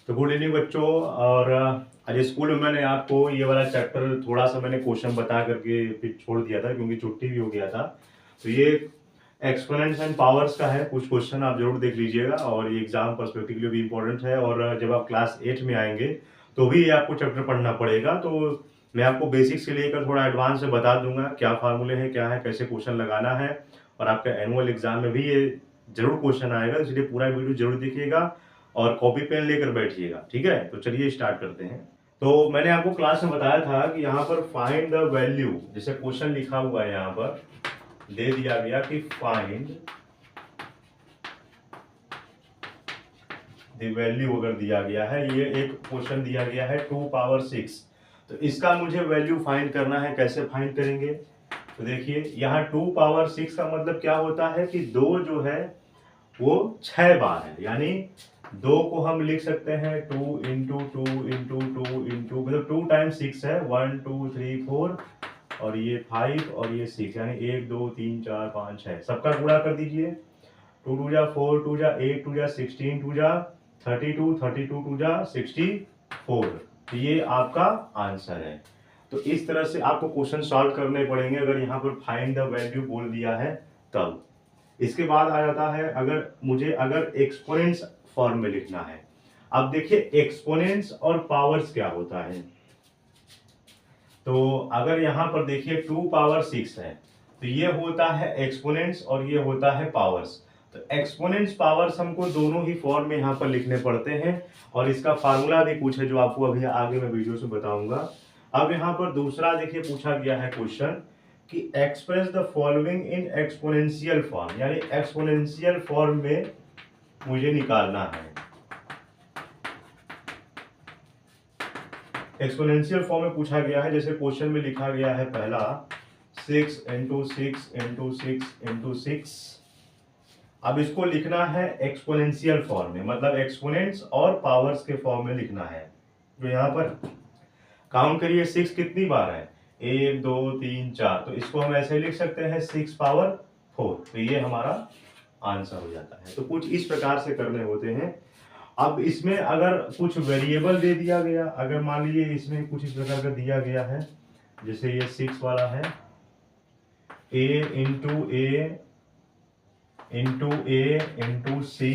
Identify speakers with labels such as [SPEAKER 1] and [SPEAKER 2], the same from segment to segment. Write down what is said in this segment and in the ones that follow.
[SPEAKER 1] तो good evening बच्चों। और आज स्कूल में मैंने आपको ये वाला चैप्टर थोड़ा सा मैंने क्वेश्चन बता करके फिर छोड़ दिया था क्योंकि छुट्टी भी हो गया था। तो ये एक्सपोनेंट्स एंड पावर्स का है, कुछ क्वेश्चन आप जरूर देख लीजिएगा और ये एग्जाम पर्सपेक्टिव के लिए भी इंपॉर्टेंट है। और जब आप क्लास 8 में आएंगे तो भी ये आपको चैप्टर पढ़ना पड़ेगा। तो मैं आपको बेसिक्स से लेकर थोड़ा एडवांस से बता दूंगा क्या फार्मूले हैं, क्या है, कैसे क्वेश्चन लगाना है। और आपके एनुअल एग्जाम में भी ये जरूर क्वेश्चन आएगा, इसलिए पूरा वीडियो जरूर देखिएगा और कॉपी पेन लेकर बैठिएगा। ठीक है, तो चलिए स्टार्ट करते हैं। तो मैंने आपको क्लास में बताया था कि यहाँ पर फाइंड द वैल्यू, जैसे क्वेश्चन लिखा हुआ है यहाँ पर दे दिया गया कि फाइंड द वैल्यू अगर दिया गया है, ये एक क्वेश्चन दिया गया है 2 पावर 6। तो इसका मुझे वैल्यू फाइंड करना है। कैसे फाइंड करेंगे? तो देखिए यहाँ 2 पावर 6 का मतलब क्या होता है कि 2 जो है वो 6 बार है, यानी 2 को हम लिख सकते हैं 2 into two into two into, मतलब 2 टाइम्स 6 है, 1 2 3 4 और ये 5 और ये 6, यानी 1 2 3 4 5 6 सबका गुणा कर दीजिए। 2 2 जा 4, 2 जा 8, 2 जा 16, 2 जा 32, 32 2 जा 64। तो ये आपका आंसर है। तो इस तरह से आपको क्वेश्चन सॉल्व करने पड़ेंगे अगर यहाँ पर फाइंड द वैल्यू बोल दिया है तब। इसके बाद आ जाता है अगर एक्सपोनेंट्स फॉर्म में लिखना है। अब देखिए एक्सपोनेंट्स और पावर्स क्या होता है। तो अगर यहां पर देखिए 2 पावर 6 है तो ये होता है एक्सपोनेंट्स और ये होता है पावर्स। तो एक्सपोनेंट्स पावर्स हमको दोनों ही फॉर्म में यहां पर लिखने पड़ते हैं और इसका फार्मूला भी कुछ है जो आपको अभी आगे मैं वीडियो से बताऊंगा। अब यहां पर दूसरा देखिए पूछा गया है क्वेश्चन कि express the following in exponential form, यानी एक्सपोनेंशियल फॉर्म में मुझे निकालना है। एक्सपोनेंशियल फॉर्म में पूछा गया है, जैसे क्वेश्चन में लिखा गया है पहला 6 इंटू 6 इंटू 6 इंटू 6। अब इसको लिखना है एक्सपोनेंशियल फॉर्म में, मतलब एक्सपोनेंट्स और पावर्स के फॉर्म में लिखना है। जो यहाँ पर काउंट करिए 6 कितनी बार है, 1 2 3 4। तो इसको हम ऐसे लिख सकते हैं 6 पावर 4। तो ये हमारा आंसर हो जाता है। तो कुछ इस प्रकार से करने होते हैं। अब इसमें अगर कुछ वेरिएबल दे दिया गया, अगर मान लीजिए इसमें कुछ इस प्रकार का दिया गया है, जैसे ये 6 वाला है, a into A into A into C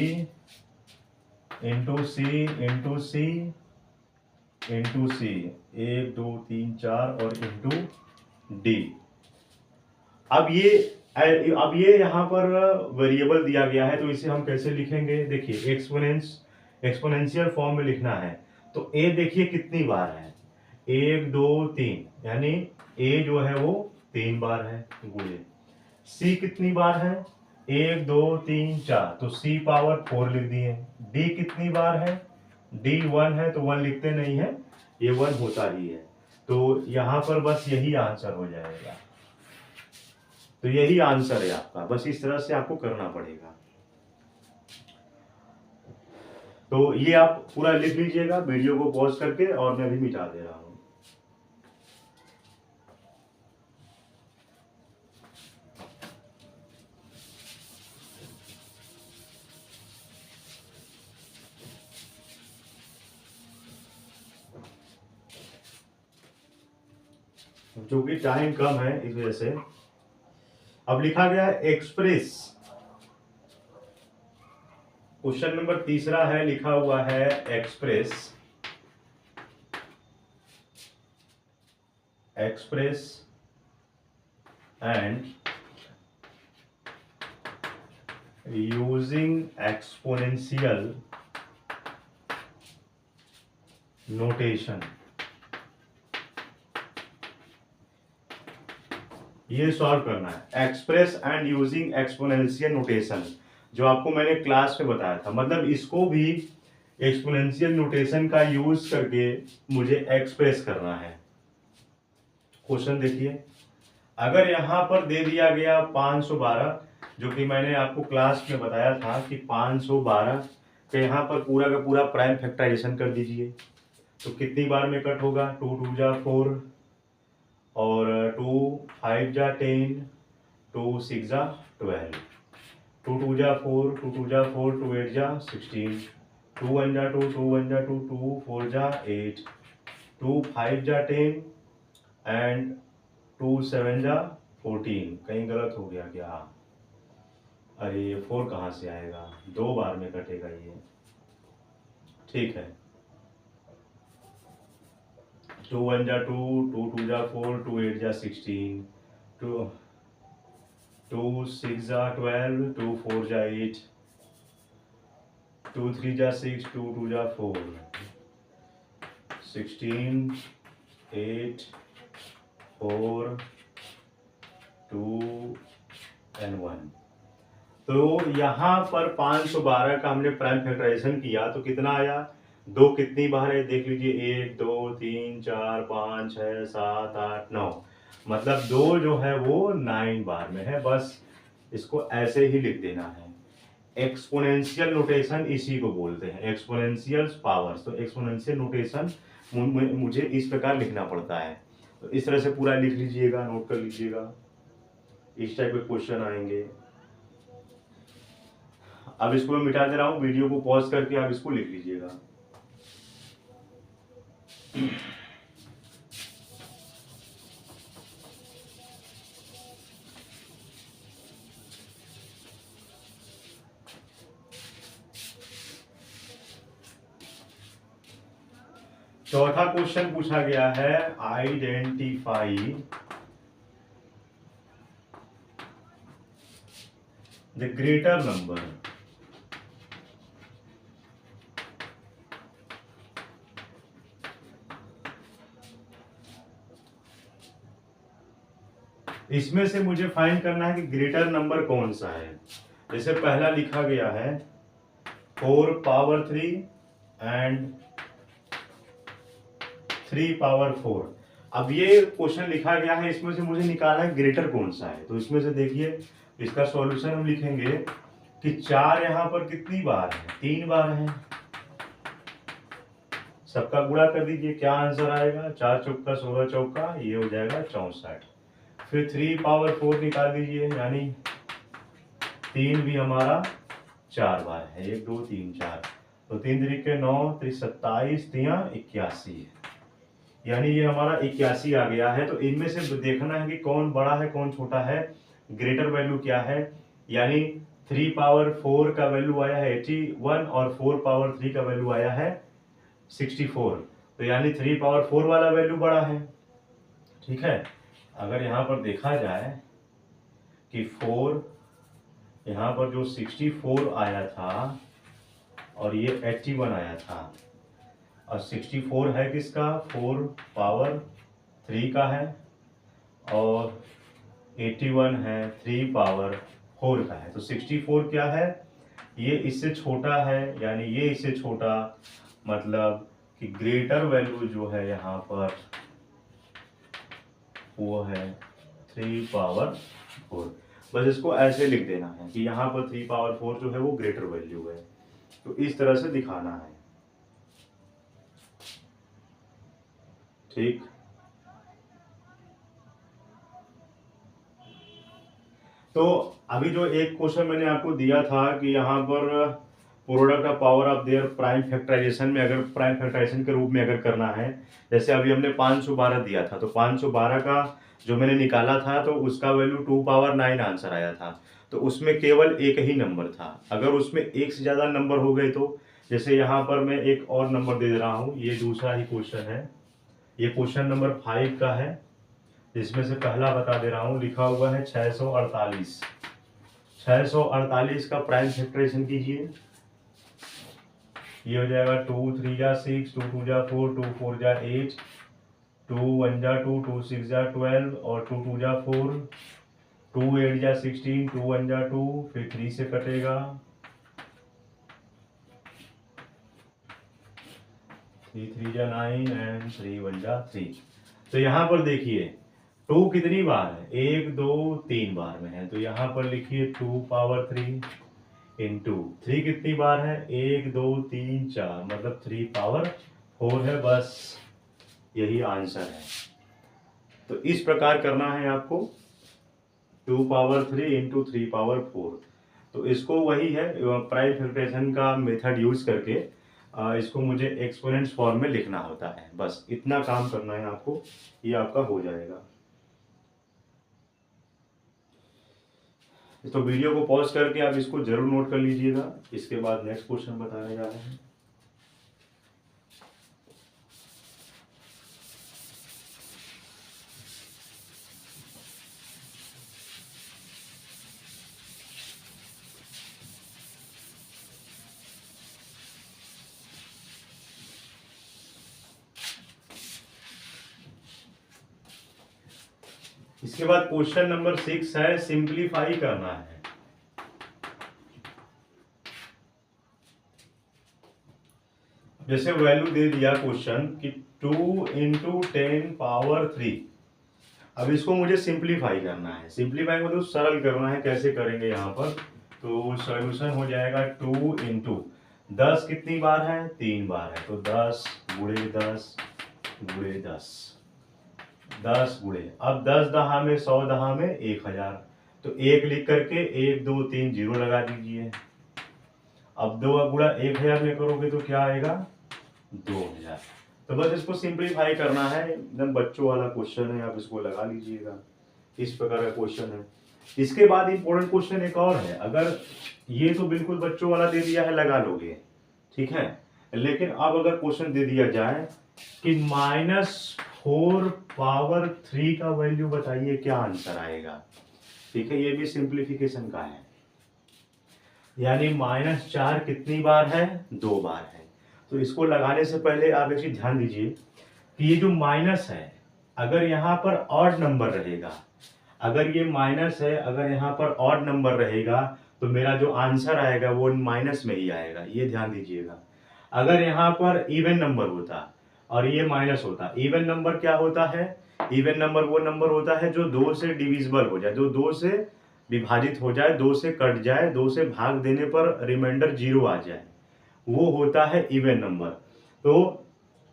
[SPEAKER 1] into C into C into C, 1 2 3 4 और इंटू डी। अब ये यहाँ पर वेरिएबल दिया गया है, तो इसे हम कैसे लिखेंगे? देखिए एक्सपोनेंशियल फॉर्म में लिखना है। तो ए देखिए कितनी बार है, 1 2 3, यानी ए जो है वो 3 बार है गुणे। सी कितनी बार है, 1 2 3 4, तो सी पावर 4 लिख दिए। डी कितनी बार है, डी 1 है, तो 1 लिखते नहीं है, ये 1 होता ही है। तो यहाँ पर बस यही आंसर हो जाएगा। तो यही आंसर है आपका, बस इस तरह से आपको करना पड़ेगा। तो ये आप पूरा लिख लीजिएगा वीडियो को पॉज करके, और मैं भी मिटा दे रहा हूं। जो कि टाइम कम है इस वजह से। अब लिखा गया है एक्सप्रेस, क्वेश्चन नंबर तीसरा है, लिखा हुआ है express and using exponential notation. ये सॉल्व करना है, express and using exponential notation, जो आपको मैंने क्लास में बताया था। मतलब इसको भी एक्सपोनेंशियल नोटेशन का यूज करके मुझे एक्सप्रेस करना है। क्वेश्चन देखिए, अगर यहां पर दे दिया गया 512, जो कि मैंने आपको क्लास में बताया था कि 512 के यहाँ पर पूरा का पूरा प्राइम फैक्टराइजेशन कर दीजिए। तो कितनी बार में कट होगा, 2 2 जा 4 और 2 5 जा 10, 2 6 जा 12, 2 2 जा 4, 2 2 जा 4, 2 8 जा 16, 2 1 जा 2, 2 1 जा 2, 2 4 जा 8, 2 5 जा 10 एंड 2 7 जा 14। कहीं गलत हो गया क्या? अरे ये 4 कहाँ से आएगा? 2 बार में कटेगा ये। ठीक है, 2 1 जा 2, 2 2 जा 4, 2 8 जा 16, 2 6 जा 12, 2 4 जा 8, 2 3 जा 6, 2 2 जा 4, 16 8 4 2 एंड 1। तो यहाँ पर 512 का हमने प्राइम फैक्टराइजेशन किया तो कितना आया? 2 कितनी बार है देख लीजिए, 1 2 3 4 5 6 7 8 9, मतलब 2 जो है वो 9 बार में है। बस इसको ऐसे ही लिख देना है। एक्सपोनेंशियल नोटेशन इसी को बोलते हैं, एक्सपोनेंशियल पावर्स। तो एक्सपोनेंशियल नोटेशन मुझे इस प्रकार लिखना पड़ता है। तो इस तरह से पूरा लिख लीजिएगा, नोट कर लीजिएगा, इस टाइप के क्वेश्चन आएंगे। अब इसको मैं मिटा दे रहा हूँ, वीडियो को पॉज करके आप इसको लिख लीजिएगा। चौथा क्वेश्चन पूछा गया है, आइडेंटिफाई द ग्रेटर नंबर इसमें से मुझे फाइंड करना है कि ग्रेटर नंबर कौन सा है। जैसे पहला लिखा गया है 4 पावर 3 एंड 3 पावर 4। अब ये क्वेश्चन लिखा गया है, इसमें से मुझे निकालना है ग्रेटर कौन सा है। तो इसमें से देखिए, इसका सॉल्यूशन हम लिखेंगे कि 4 यहाँ पर कितनी बार है? 3 बार है। सबका गुणा कर दीजिए, क्या आंसर आएगा? 4 चौका 16 चौका, ये हो जाएगा 64। फिर 3 पावर 4 निकाल दीजिए, यानी 3 भी हमारा 4 बार है। 1 2 3 4, तो 3 तरीके 9, 27, 81, यानी ये हमारा 81 आ गया है। तो इनमें से देखना है कि कौन बड़ा है कौन छोटा है, ग्रेटर वैल्यू क्या है। यानी 3 पावर 4 का वैल्यू आया है 81 और 4 पावर 3 का वैल्यू आया है 64। तो यानी 3 पावर 4 वाला वैल्यू बड़ा है। ठीक है, अगर यहाँ पर देखा जाए कि 4 यहाँ पर जो 64 आया था और ये 81 आया था, और 64 है किसका? 4 पावर 3 का है, और 81 है 3 पावर 4 का है। तो 64 क्या है? ये इससे छोटा है, यानी ये इससे छोटा, मतलब कि ग्रेटर वैल्यू जो है यहाँ पर वो है 3 पावर 4। बस इसको ऐसे लिख देना है कि यहाँ पर 3 पावर 4 जो है वो ग्रेटर वैल्यू है। तो इस तरह से दिखाना है। ठीक, तो अभी जो एक क्वेश्चन मैंने आपको दिया था कि यहाँ पर product of power of their prime factorisation में, अगर प्राइम फैक्टराइजेशन के रूप में अगर करना है, जैसे अभी हमने 512 दिया था, तो 512 का जो मैंने निकाला था तो उसका वैल्यू 2 पावर 9 आंसर आया था। तो उसमें केवल एक ही नंबर था। अगर उसमें एक से ज़्यादा नंबर हो गए, तो जैसे यहाँ पर मैं एक और नंबर दे रहा हूँ, ये दूसरा ही क्वेश्चन है, ये क्वेश्चन नंबर 5 का है, जिसमें से पहला बता दे रहा हूँ, लिखा हुआ है 648। 648 का प्राइम फैक्टराइजेशन कीजिए, ये हो जाएगा 2 3 जा 6, 2 2 जा 4, 2 4 जा 8, 2 1 जा 2, 2 6 जा 12 और 2 2 जा 4, 2 8 जा 16, 2 1 जा 2, फिर 3 से कटेगा, 3 3 जा 9 एंड 3 1 जा 3। तो यहाँ पर देखिए 2 कितनी बार है? 1 2 3 बार में है। तो यहाँ पर लिखिए 2 पावर 3 इंटू 3 कितनी बार है? 1 2 3 4, मतलब 3 पावर 4 है। बस यही आंसर है। तो इस प्रकार करना है आपको, 2 पावर 3 इंटू 3 पावर 4। तो इसको वही है प्राइम फैक्टराइजेशन का मेथड यूज करके इसको मुझे एक्सपोनेंट्स फॉर्म में लिखना होता है। बस इतना काम करना है आपको, ये आपका हो जाएगा। तो वीडियो को पॉज करके आप इसको जरूर नोट कर लीजिएगा। इसके बाद नेक्स्ट क्वेश्चन बताया जा रहा है। इसके बाद क्वेश्चन नंबर 6 है, सिंप्लीफाई करना है। जैसे वैल्यू दे दिया क्वेश्चन कि 2 इंटू 10 पावर 3। अब इसको मुझे सिंप्लीफाई करना है। सिंप्लीफाई मतलब सरल करना है। कैसे करेंगे यहाँ पर, तो सॉल्यूशन हो जाएगा 2 इंटू 10 कितनी बार है, 3 बार है, तो 10 गुणे 10 गुणे 10, 10 गुणे, अब 10 दहा में 100 दहा में 1000, तो 1 लिख करके 1 2 3 जीरो लगा दीजिए। अब 2 गुणा 1000 में करोगे तो क्या आएगा, 2000। तो बस इसको सिंप्लीफाई करना है। एकदम बच्चों वाला क्वेश्चन है, आप इसको लगा लीजिएगा। इस प्रकार का क्वेश्चन है। इसके बाद इंपॉर्टेंट क्वेश्चन एक और है। अगर ये तो बिल्कुल बच्चों वाला दे दिया है, लगा लोगे, ठीक है। लेकिन अब अगर क्वेश्चन दे दिया जाए कि -4 पावर 3 का वैल्यू बताइए, क्या आंसर आएगा। ठीक है, ये भी सिंप्लीफिकेशन का है। यानी -4 कितनी बार है, 2 बार है। तो इसको लगाने से पहले आप एक चीज ध्यान दीजिए कि ये जो माइनस है, अगर यहाँ पर ऑड नंबर रहेगा, अगर ये माइनस है, अगर यहाँ पर ऑड नंबर रहेगा, तो मेरा जो आंसर आएगा वो माइनस में ही आएगा। ये ध्यान दीजिएगा। अगर यहाँ पर इवन नंबर होता और ये माइनस होता, इवन नंबर क्या होता है, इवन नंबर वो नंबर होता है जो 2 से डिविजिबल हो जाए, जो 2 से विभाजित हो जाए, 2 से कट जाए, 2 से भाग देने पर रिमाइंडर 0 आ जाए, वो होता है इवन नंबर। तो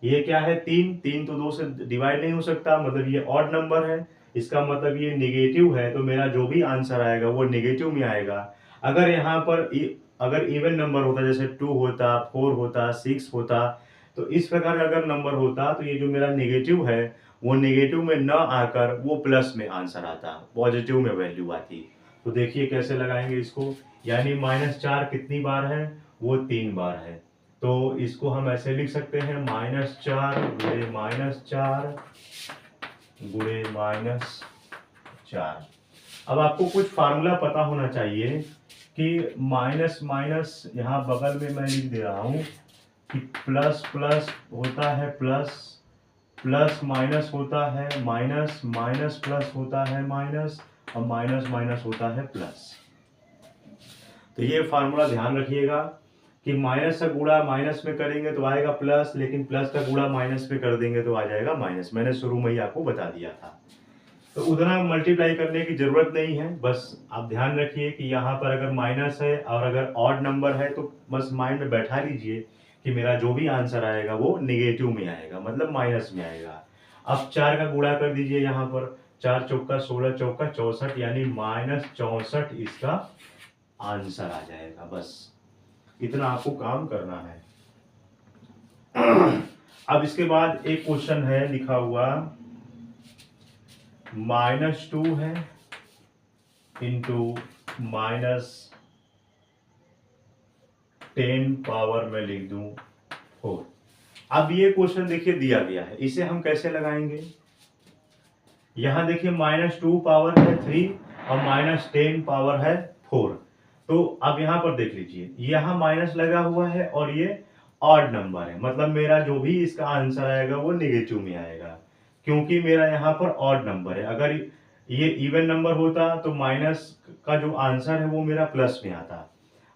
[SPEAKER 1] ये क्या है, 3 तो 2 से डिवाइड नहीं हो सकता, मतलब ये ऑड नंबर है, इसका मतलब ये नेगेटिव है, तो मेरा जो भी आंसर आएगा वो नेगेटिव में आएगा। अगर यहाँ पर अगर इवन नंबर होता, जैसे 2 होता, 4 होता, 6 होता, तो इस प्रकार का अगर नंबर होता, तो ये जो मेरा नेगेटिव है वो नेगेटिव में न आकर वो प्लस में आंसर आता, पॉजिटिव में वैल्यू आती। तो देखिए कैसे लगाएंगे इसको। यानी -4 कितनी बार है, वो 3 बार है। तो इसको हम ऐसे लिख सकते हैं, -4 गुणे -4 गुणे -4। अब आपको कुछ फार्मूला पता होना चाहिए कि माइनस माइनस यहाँ बगल में मैं लिख दे रहा हूँ कि प्लस प्लस होता है प्लस, प्लस माइनस होता है माइनस, माइनस प्लस होता है माइनस, और माइनस माइनस होता है प्लस। तो ये फार्मूला ध्यान रखिएगा कि माइनस का गुणा माइनस में करेंगे तो आएगा प्लस, लेकिन प्लस का गुणा माइनस में कर देंगे तो आ जाएगा माइनस। मैंने शुरू में ही आपको बता दिया था। तो उतना मल्टीप्लाई करने की जरूरत नहीं है। बस आप ध्यान रखिए कि यहाँ पर अगर माइनस है और अगर ऑड नंबर है, तो बस माइंड में बैठा लीजिए कि मेरा जो भी आंसर आएगा वो नेगेटिव में आएगा, मतलब माइनस में आएगा। अब 4 का गुणा कर दीजिए, यहाँ पर 4 चौका 16 चौका 64, यानी -64 इसका आंसर आ जाएगा। बस इतना आपको काम करना है। अब इसके बाद एक क्वेश्चन है लिखा हुआ, -2 है इंटू -10 पावर में लिख दूं 4। अब ये क्वेश्चन देखिए दिया गया है, इसे हम कैसे लगाएंगे। यहां देखिए -2 पावर है 3 और -10 पावर है 4। तो अब यहां पर देख लीजिए, यहां माइनस लगा हुआ है और ये ऑड नंबर है, मतलब मेरा जो भी इसका आंसर आएगा वो नेगेटिव में आएगा, क्योंकि मेरा यहाँ पर ऑड नंबर है। अगर ये इवन नंबर होता तो माइनस का जो आंसर है वो मेरा प्लस में आता।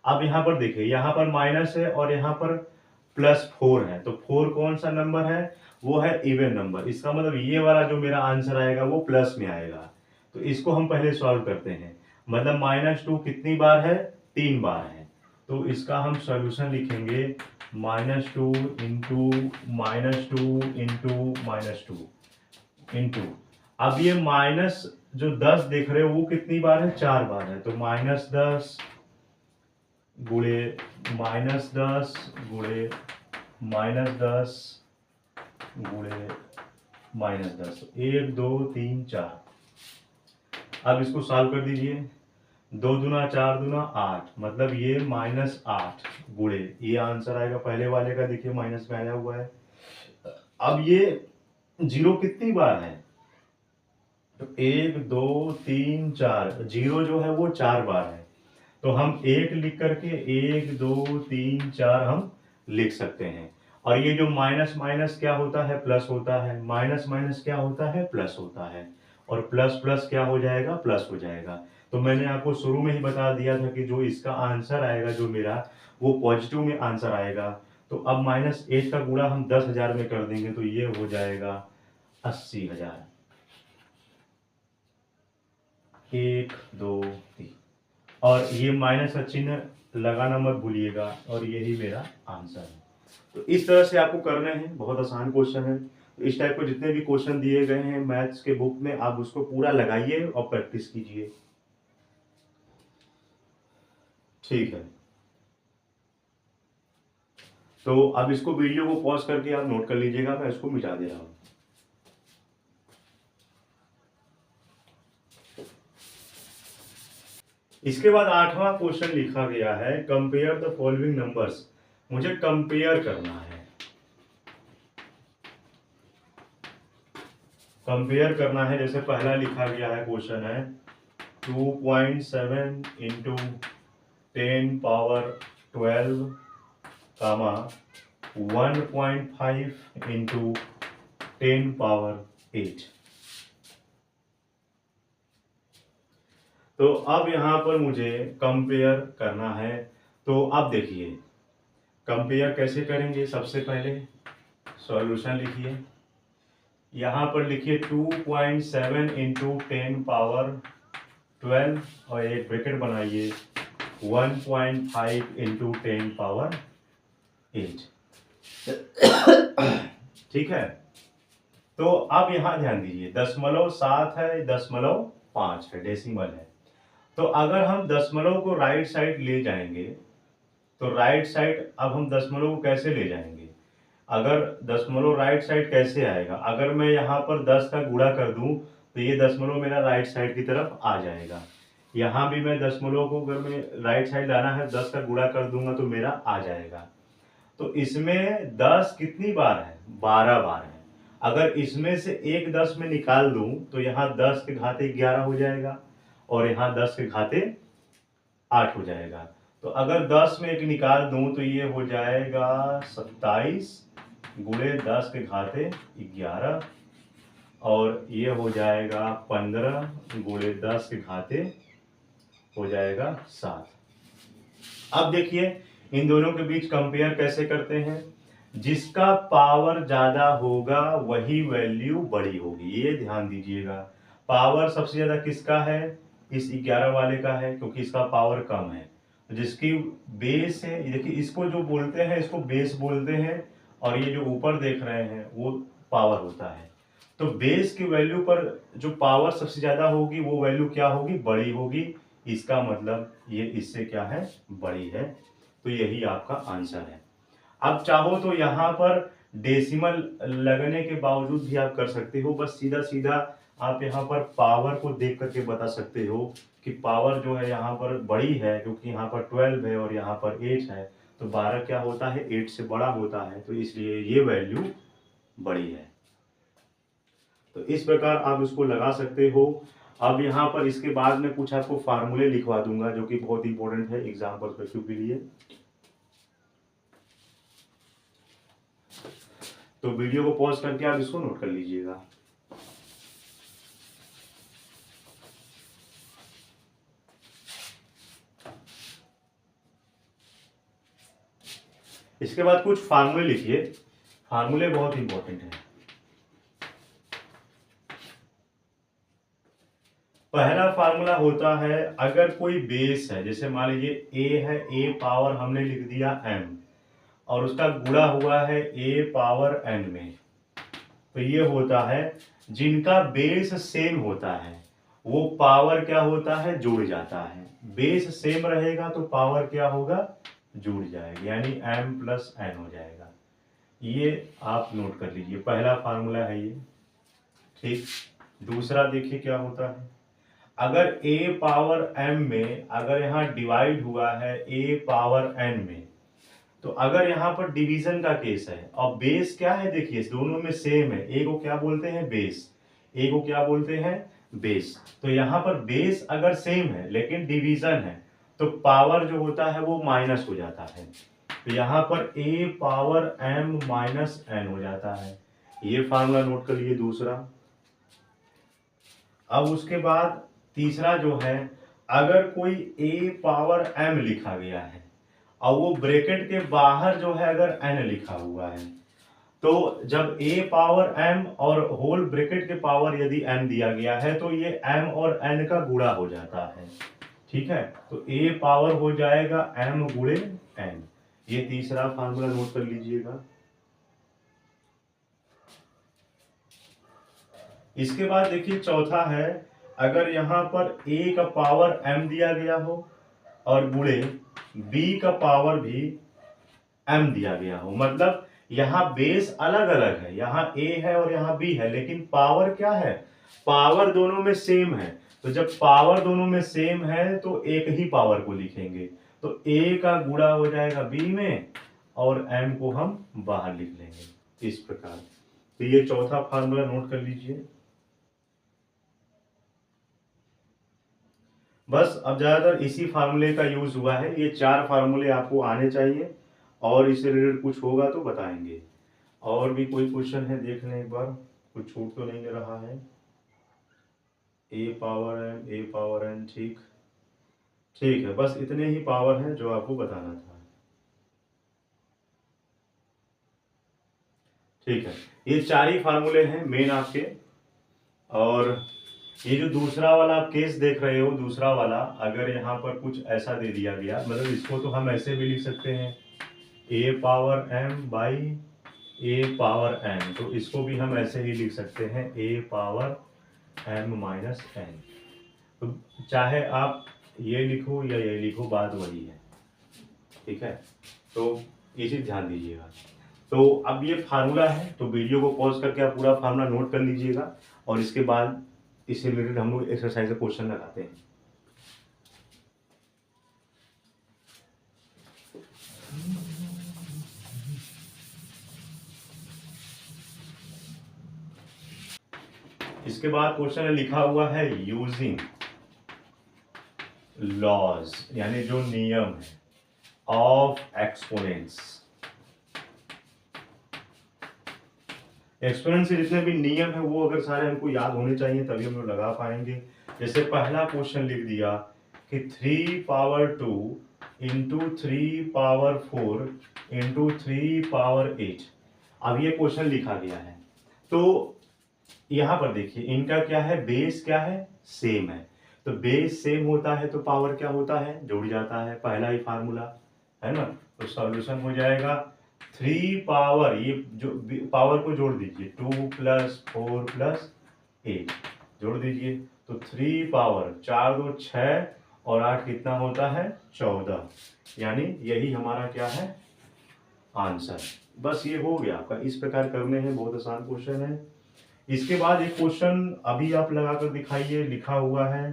[SPEAKER 1] अब यहाँ पर देखिए, यहाँ पर माइनस है और यहाँ पर +4 है, तो 4 कौन सा नंबर है, वो है इवन नंबर। इसका मतलब ये वाला जो मेरा आंसर आएगा वो प्लस में आएगा। तो इसको हम पहले सॉल्व करते हैं। मतलब -2 कितनी बार है, 3 बार है। तो इसका हम सॉल्यूशन लिखेंगे, -2 इंटू -2 इंटू -2 इंटू, अब ये माइनस जो 10 देख रहे हो वो कितनी बार है, 4 बार है। तो -10 गुणे -10 गुणे -10 गुणे -10, 1 2 3 4। अब इसको सॉल्व कर दीजिए, 2 दूना 4 दूना 8, मतलब ये -8 गुणे, ये आंसर आएगा पहले वाले का। देखिए माइनस में आया हुआ है। अब ये जीरो कितनी बार है, तो 1 2 3 4, जीरो जो है वो 4 बार है, तो हम 1 लिख करके 1 2 3 4 हम लिख सकते हैं। और ये जो माइनस माइनस क्या होता है, प्लस होता है, माइनस माइनस क्या होता है, प्लस होता है, और प्लस प्लस क्या हो जाएगा, प्लस हो जाएगा। तो मैंने आपको शुरू में ही बता दिया था कि जो इसका आंसर आएगा जो मेरा, वो पॉजिटिव में आंसर आएगा। तो अब -8 का गुणा हम 10,000 में कर देंगे, तो ये हो जाएगा 80,000। 1 2 3, और ये माइनस का चिन्ह लगाना मत भूलिएगा, और यही मेरा आंसर है। तो इस तरह से आपको करना है, बहुत आसान क्वेश्चन है। तो इस टाइप के जितने भी क्वेश्चन दिए गए हैं मैथ्स के बुक में, आप उसको पूरा लगाइए और प्रैक्टिस कीजिए। ठीक है, तो अब इसको वीडियो को पॉज करके आप नोट कर लीजिएगा, मैं इसको मिटा दे रहा हूँ। इसके बाद 8वां क्वेश्चन लिखा गया है, कंपेयर द फॉलोइंग नंबर्स। मुझे कंपेयर करना है, कंपेयर करना है। जैसे पहला लिखा गया है क्वेश्चन है 2.7 इंटू 10 पावर 12 कामा 1.5 इंटू 10 पावर 8। तो अब यहाँ पर मुझे कंपेयर करना है। तो अब देखिए कंपेयर कैसे करेंगे। सबसे पहले सॉल्यूशन लिखिए, यहाँ पर लिखिए 2.7 इंटू 10 पावर 12 और एक ब्रैकेट बनाइए 1.5 इंटू 10 पावर 8। ठीक है, तो अब यहाँ ध्यान दीजिए 0.7 है, 0.5 है, डेसिमल है। तो अगर हम दशमलव को राइट साइड ले जाएंगे, तो राइट साइड, अब हम दशमलव को कैसे ले जाएंगे, अगर दशमलव राइट साइड कैसे आएगा, अगर मैं यहाँ पर 10 का गुणा कर दूं तो ये दशमलव मेरा राइट साइड की तरफ आ जाएगा। यहाँ भी मैं दशमलव को अगर मैं राइट साइड लाना है 10 का गुणा कर दूंगा तो मेरा आ जाएगा। तो इसमें 10 कितनी बार है, 12 बार है। अगर इसमें से एक 10 में निकाल दूं तो यहाँ 10 के घाते 11 हो जाएगा और यहाँ 10 के घाते 8 हो जाएगा। तो अगर 10 में एक निकाल दूं तो ये हो जाएगा 27 गुणे 10 के घाते 11, और ये हो जाएगा 15 गुणे 10 के घाते हो जाएगा 7। अब देखिए इन दोनों के बीच कंपेयर कैसे करते हैं। जिसका पावर ज्यादा होगा वही वैल्यू बड़ी होगी, ये ध्यान दीजिएगा। पावर सबसे ज्यादा किसका है, इस 11 वाले का है, क्योंकि इसका पावर कम है। जिसकी बेस है, देखिए इसको जो बोलते हैं इसको बेस बोलते हैं, और ये जो ऊपर देख रहे हैं वो पावर होता है। तो बेस की वैल्यू पर जो पावर सबसे ज्यादा होगी वो वैल्यू क्या होगी, बड़ी होगी। इसका मतलब ये इससे क्या है, बड़ी है। तो यही आपका आंसर है। अब चाहो तो यहाँ पर डेसिमल लगने के बावजूद भी आप कर सकते हो, बस सीधा सीधा आप यहाँ पर पावर को देख करके बता सकते हो कि पावर जो है यहाँ पर बड़ी है, क्योंकि यहाँ पर 12 है और यहाँ पर 8 है। तो 12 क्या होता है, 8 से बड़ा होता है, तो इसलिए ये वैल्यू बड़ी है। तो इस प्रकार आप इसको लगा सकते हो। अब यहाँ पर इसके बाद में कुछ आपको फार्मूले लिखवा दूंगा जो कि बहुत इंपॉर्टेंट है एग्जाम पर्सपेक्टिव के लिए। तो वीडियो को पॉज करके आप इसको नोट कर लीजिएगा। इसके बाद कुछ फार्मूले लिखिए, फार्मूले बहुत इंपॉर्टेंट है। पहला फार्मूला होता है, अगर कोई बेस है, जैसे मान लीजिए a है, a पावर हमने लिख दिया m और उसका गुणा हुआ है a पावर n में, तो ये होता है जिनका बेस सेम होता है वो पावर क्या होता है, जुड़ जाता है। बेस सेम रहेगा तो पावर क्या होगा, जुड़ जाएगी, यानी m प्लस n हो जाएगा। ये आप नोट कर लीजिए, पहला फार्मूला है ये। ठीक, दूसरा देखिए क्या होता है, अगर a पावर m में अगर यहाँ डिवाइड हुआ है a पावर n में, तो अगर यहाँ पर डिवीजन का केस है और बेस क्या है, देखिए दोनों में सेम है, ए को क्या बोलते हैं बेस, ए को क्या बोलते हैं बेस। तो यहाँ पर बेस अगर सेम है लेकिन डिवीजन है तो पावर जो होता है वो माइनस हो जाता है। तो यहाँ पर a power m minus n हो जाता है, ये फार्मूला नोट कर लिए दूसरा। अब उसके बाद तीसरा जो है, अगर कोई a पावर m लिखा गया है और वो ब्रैकेट के बाहर जो है अगर n लिखा हुआ है, तो जब a पावर m और होल ब्रैकेट के पावर यदि n दिया गया है तो ये m और n का गुणा हो जाता है। ठीक है, तो a पावर हो जाएगा m गुणे n। ये तीसरा फार्मूला नोट कर लीजिएगा। इसके बाद देखिए चौथा है, अगर यहाँ पर a का पावर m दिया गया हो और गुणे b का पावर भी m दिया गया हो, मतलब यहाँ बेस अलग अलग है, यहाँ a है और यहाँ b है, लेकिन पावर क्या है, पावर दोनों में सेम है। तो जब पावर दोनों में सेम है तो एक ही पावर को लिखेंगे, तो a का गुणा हो जाएगा b में और m को हम बाहर लिख लेंगे इस प्रकार। तो ये चौथा फार्मूला नोट कर लीजिए। बस अब ज्यादातर इसी फार्मूले का यूज हुआ है, ये 4 फार्मूले आपको आने चाहिए और इससे रिलेटेड कुछ होगा तो बताएंगे। और भी कोई क्वेश्चन है देख लें एक बार, कुछ छूट तो नहीं रहा है। a power m a power n, ठीक ठीक है, बस इतने ही पावर हैं जो आपको बताना था। ठीक है, ये 4 ही फार्मूले हैं मेन आपके। और ये जो दूसरा वाला आप केस देख रहे हो, दूसरा वाला अगर यहाँ पर कुछ ऐसा दे दिया गया, मतलब इसको तो हम ऐसे भी लिख सकते हैं a power m by a power n, तो इसको भी हम ऐसे ही लिख सकते हैं a power m minus n। तो चाहे आप ये लिखो या ये लिखो, बात वही है। ठीक है, तो ये चीज ध्यान दीजिएगा। तो अब ये फार्मूला है, तो वीडियो को पॉज करके आप पूरा फार्मूला नोट कर लीजिएगा और इसके बाद इससे रिलेटेड हम लोग एक्सरसाइज का क्वेश्चन लगाते हैं। इसके बाद क्वेश्चन में लिखा हुआ है यूजिंग लॉज, यानी जो नियम है ऑफ एक्सपोनेंट्स। एक्सपोनेंट से जितने भी नियम है वो अगर सारे हमको याद होने चाहिए तभी हम लोग लगा पाएंगे। जैसे पहला क्वेश्चन लिख दिया कि 3 power 2 into 3 power 4 into 3 power 8। अब ये क्वेश्चन लिखा गया है, तो यहाँ पर देखिए इनका क्या है, बेस क्या है, सेम है। तो बेस सेम होता है तो पावर क्या होता है, जुड़ जाता है, पहला ही फार्मूला है ना। तो सॉल्यूशन हो जाएगा 3 पावर, ये जो पावर को जोड़ दीजिए, 2 प्लस 4 प्लस 8 जोड़ दीजिए, तो 3 पावर 4 2 6 और 8 कितना होता है 14, यानी यही हमारा क्या है आंसर। बस ये हो गया आपका, इस प्रकार करने हैं, बहुत आसान क्वेश्चन है। इसके बाद एक क्वेश्चन अभी आप लगाकर दिखाइए, लिखा हुआ है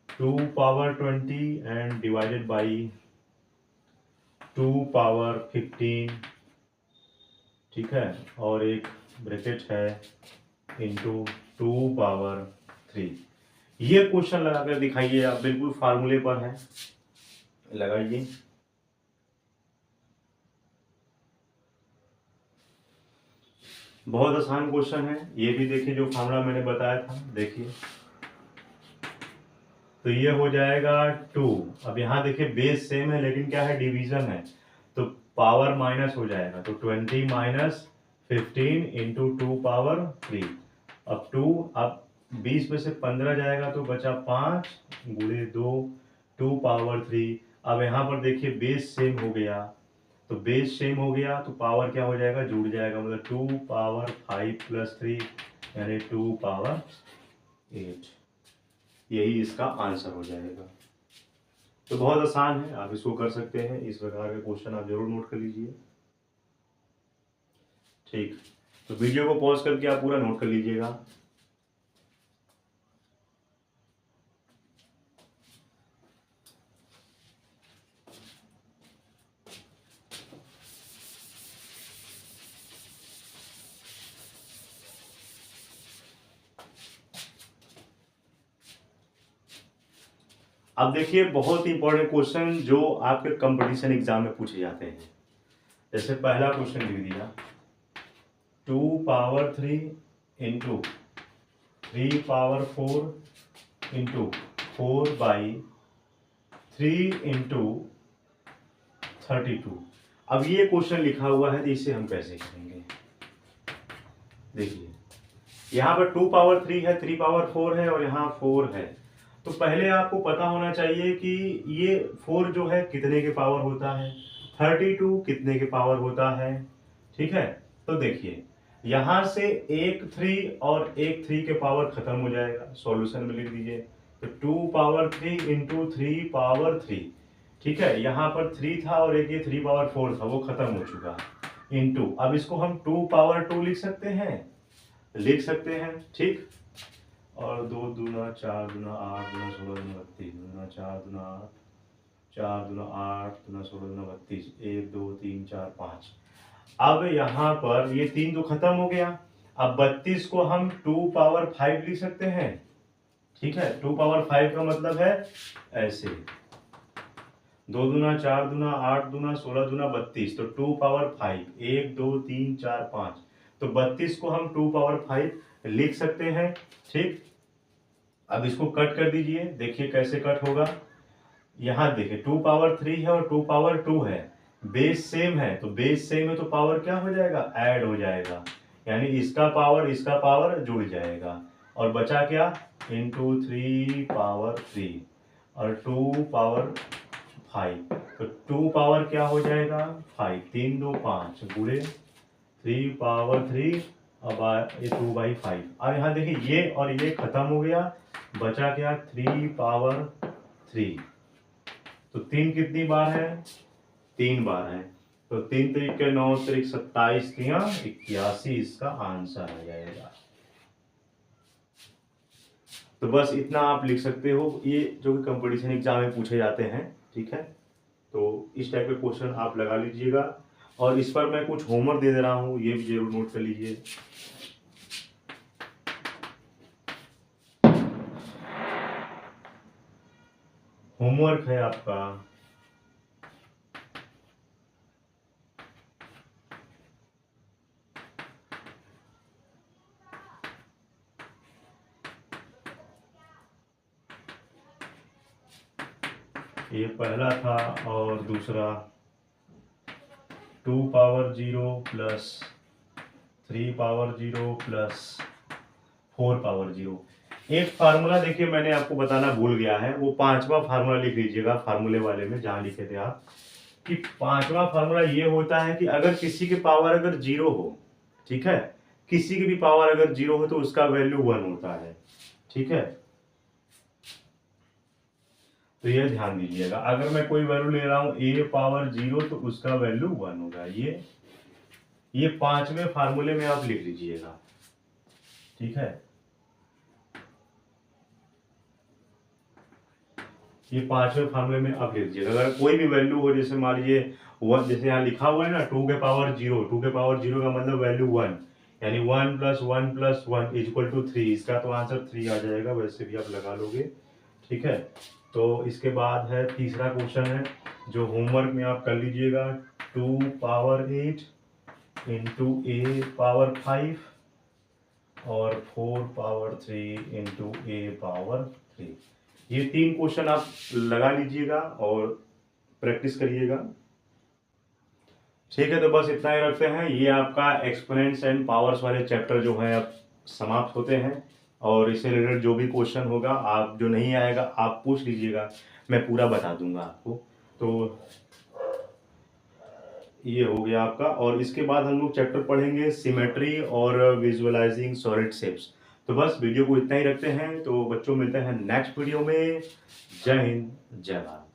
[SPEAKER 1] 2 power 20 and divided by 2 power 15, ठीक है, और एक ब्रैकेट है इंटू 2 पावर 3। ये क्वेश्चन लगाकर दिखाइए आप, बिल्कुल फार्मूले पर है, लगाइए। बहुत आसान क्वेश्चन है ये भी, देखिए जो फार्मूला मैंने बताया था देखिए, तो ये हो जाएगा 2। अब यहाँ देखिए बेस सेम है लेकिन क्या है डिवीजन है, तो पावर माइनस हो जाएगा, तो 20 माइनस 15 इंटू 2 पावर 3। अब 2, अब 20 में से 15 जाएगा तो बचा 5 गुणे 2 2 पावर 3। अब यहाँ पर देखिए बेस सेम हो गया, तो बेस सेम हो गया तो पावर क्या हो जाएगा, जुड़ जाएगा, मतलब 2 पावर 5 प्लस 3 यानी 2 पावर 8। यही इसका आंसर हो जाएगा। तो बहुत आसान है, आप इसको कर सकते हैं, इस प्रकार के क्वेश्चन आप जरूर नोट कर लीजिए। ठीक, तो वीडियो को पॉज करके आप पूरा नोट कर लीजिएगा। अब देखिए बहुत ही इंपॉर्टेंट क्वेश्चन जो आपके कंपटीशन एग्जाम में पूछे जाते हैं। जैसे पहला क्वेश्चन लिख दिया 2 power 3 into 3 power 4 into 4/3 into 32। अब ये क्वेश्चन लिखा हुआ है तो इसे हम कैसे करेंगे? देखिए यहाँ पर 2 पावर 3 है, 3 पावर 4 है और यहाँ 4 है। तो पहले आपको पता होना चाहिए कि ये 4 जो है कितने के पावर होता है, 32 कितने के पावर होता है। ठीक है, तो देखिए यहां से एक 3 और एक 3 के पावर खत्म हो जाएगा, सॉल्यूशन में लिख दीजिए। तो 2 पावर 3 इंटू 3 पावर 3। ठीक है, यहाँ पर 3 था और एक ये 3 पावर 4 था, वो खत्म हो चुका। इंटू अब इसको हम 2 पावर 2 लिख सकते हैं, ठीक। और 2 दूना 4 दूना 8 दूना 16 दूना 32 दूना 4 दूना 8 4 दूना 8 दूना 16 दूना 32 1 2 3 4 5। अब यहाँ पर ये 3 तो खत्म हो गया। अब 32 को हम 2 पावर 5 लिख सकते हैं। ठीक है, 2 पावर 5 का मतलब है ऐसे 2 दूना 4 दूना 8 दूना 16 दूना 32, तो 2 पावर 5 1 2 3 4 5। तो 32 को हम 2 पावर 5 लिख सकते हैं। ठीक, अब इसको कट कर दीजिए, देखिए कैसे कट होगा। यहाँ देखिए 2 पावर 3 है और 2 पावर 2 है, बेस सेम है, तो बेस सेम है तो पावर क्या हो जाएगा, ऐड हो जाएगा, यानी इसका पावर जुड़ जाएगा। और बचा क्या, इंटू 3 पावर 3 और 2 पावर 5। तो 2 पावर क्या हो जाएगा 5, 3 2 5 गुणे 3 पावर 3 अब ये 2/5। अब यहाँ देखिए ये और ये खत्म हो गया, बचा क्या 3 पावर 3। तो 3 कितनी बार है, 3 बार है। तो 3 3 9 3 27 81, इसका आंसर आ जाएगा। तो बस इतना आप लिख सकते हो, ये जो कि कंपटीशन एग्जाम में पूछे जाते हैं। ठीक है, तो इस टाइप के क्वेश्चन आप लगा लीजिएगा। और इस पर मैं कुछ होमवर्क दे रहा हूँ, ये भी जरूर नोट कर लीजिए। होमवर्क है आपका ये पहला था, और दूसरा 2 power 0 plus 3 power 0 plus 4 power 0। एक फार्मूला देखिए मैंने आपको बताना भूल गया है, वो 5वां फार्मूला लिख लीजिएगा फार्मूले वाले में जहां लिखे थे आप, कि 5वां फार्मूला ये होता है कि अगर किसी की पावर अगर 0 हो, ठीक है, किसी की भी पावर अगर 0 हो तो उसका वैल्यू 1 होता है। ठीक है, तो ये ध्यान दीजिएगा, अगर मैं कोई वैल्यू ले रहा हूं a पावर 0 तो उसका वैल्यू 1 होगा। ये 5वें फार्मूले में आप लिख लीजिएगा। ठीक है, ये 5वें फार्मूले में आप लिख लीजिएगा। अगर कोई भी वैल्यू हो, जैसे मान लीजिए 1, जैसे यहाँ लिखा हुआ है ना 2 के पावर 0, 2 के पावर 0 का मतलब वैल्यू 1, यानी 1 + 1 + 1 = 3। इसका तो आंसर 3 आ जाएगा, वैसे भी आप लगा लोगे। ठीक है, तो इसके बाद है तीसरा क्वेश्चन है जो होमवर्क में आप कर लीजिएगा, 2 पावर 8 इंटू a पावर 5 और 4 पावर 3 इंटू a पावर 3। ये 3 क्वेश्चन आप लगा लीजिएगा और प्रैक्टिस करिएगा। ठीक है, तो बस इतना ही रखते हैं। ये आपका एक्सपोनेंट्स एंड पावर्स वाले चैप्टर जो है अब समाप्त होते हैं, और इससे रिलेटेड जो भी क्वेश्चन होगा, आप जो नहीं आएगा आप पूछ लीजिएगा, मैं पूरा बता दूंगा आपको। तो ये हो गया आपका, और इसके बाद हम लोग चैप्टर पढ़ेंगे सिमेट्री और विजुअलाइजिंग सॉलिड शेप्स। तो बस वीडियो को इतना ही रखते हैं, तो बच्चों मिलते हैं नेक्स्ट वीडियो में। जय हिंद, जय भारत।